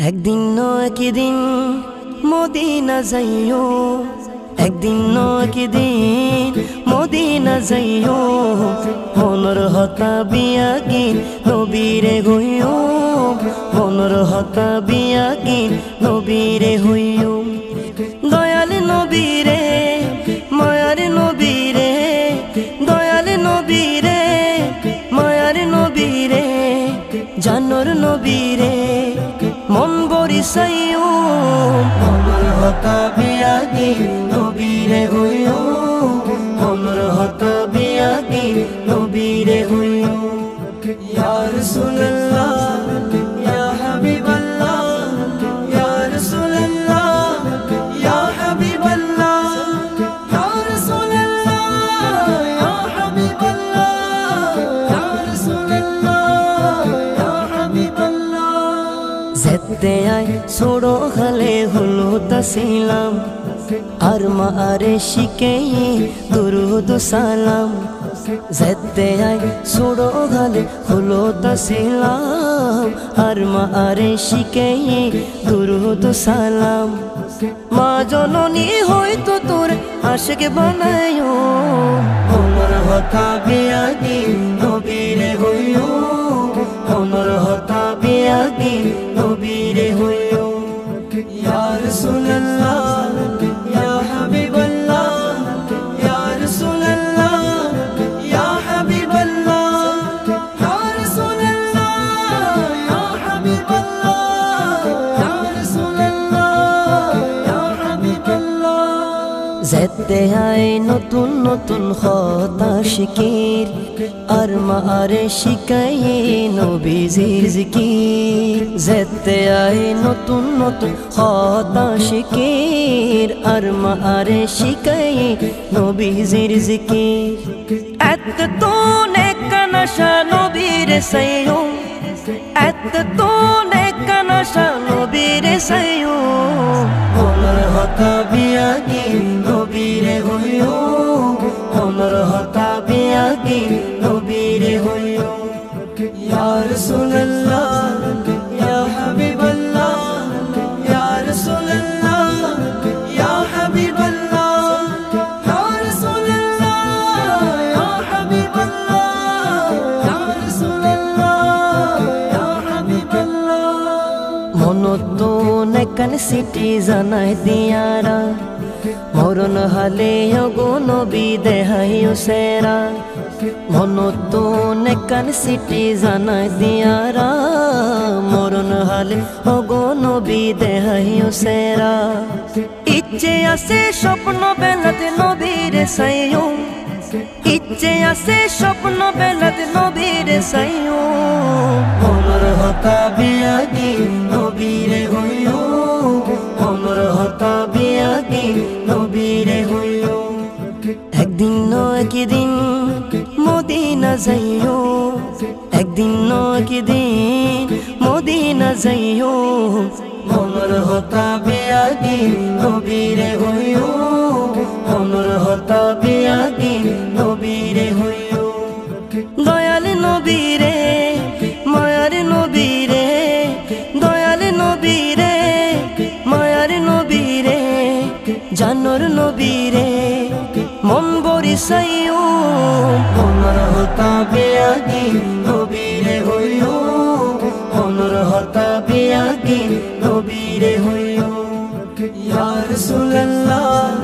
একদিন একদিন মদিনা যাইও, একদিন একদিন মদিনা যাইও, মনর হতা বিয়াগিন নবীরে হইও, মনর হতা বিয়াগিন নবীরে হইও। দয়াল নবীরে মায়ার নবীরে, দয়াল নবীরে মায়ার নবীরে, জানোর নবীরে মন বরিসাইও, মনর হতা বিয়াগিন নবীরে হইও, মনর হতা বিয়াগিন নবীরে হইও। ইয়া রাসূলুল্লাহ ইয়া হাবিবাল্লাহ, ইয়া রাসূলুল্লাহ ইয়া হাবিবাল্লাহ, ইয়া রাসূলুল্লাহ ইয়া হাবিবাল্লাহ, ইয়া রাসূলুল্লাহ ইয়া হাবিবাল্লাহ। যেতে আয় ছোড়ো খালে হলো তাসিলাম, আর মা আরে শিখে দুরুদ সালাম। যেতে আয় ছোড়ো খালে হলো তাসিলাম, আর মা আরে শিখে দুরুদ সালাম। মা জননী হয়তো তোর আশিক বানায়ো, মনর হতা বিয়াগিন নবীরে হইও, মনর হতা বিয়াগিন নবীরে হইও। ইয়া রাসূলুল্লাহ ইয়া হাবিবাল্লাহ, ইয়া রাসূলুল্লাহ ইয়া হাবিবাল্লাহ, ইয়া রাসূলুল্লাহ ইয়া হাবিবাল্লাহ, ইয়া রাসূলুল্লাহ ইয়া হাবিবাল্লাহ। যেতে আয় নতুন নতুন হতা শিকির, আর মা আরে শিখাই নবীজির জিকির। যেতে আয় নতুন নতুন হতা শিকির, আর মা আরে শিখাই নবীজির জিকির। এত তো নেকানাশা নবীরে সাইও, এত তো নেকানাশা নবীরে সাইও, মনর হতা বিয়াগিন নবীরে হইও, মনর হতা বিয়াগিন নবীরে হইও। ইয়া রাসূলুল্লাহ ইয়া হাবিবাল্লাহ, ইয়া রাসূলুল্লাহ ইয়া হাবিবাল্লাহ, ইয়া রাসূলুল্লাহ ইয়া হাবিবাল্লাহ, ইয়া রাসূলুল্লাহ ইয়া হাবিবাল্লাহ। মনত নেকান সিটি জানাই দিয়ারা, মরণ হালে ওগো নবী দেহাইও সেরা। মনত নেকান সিটি জানাই দিয়ারা, মরণ হালে ওগো নবী দেহাইও সেরা। ইচ্ছে আছে স্বপ্ন বেলাতে নবীরে সাইও, ইচ্ছে আছে স্বপ্ন বেলাতে নবীরে সাইও, মনর হতা বিয়াগিন নবীরে হইও, মনর হতা বিয়াগিন নবীরে হইও। একদিন একদিন মদিনা যাইও, একদিন একদিন মদিনা যাইও, মনর হতা বিয়াগিন নবীরে হইও, মনর হতা বিয়াগিন নবীরে হইও। দয়াল নবীরে মায়ার নবীরে, দয়াল নবীরে মায়ার নবীরে, জানোর নবীরে মন বরিসাইও, মনর হতা বিয়াগিন নবীরে হইও, মনর হতা বিয়াগিন নবীরে হইও। ইয়া রাসূলুল্লাহ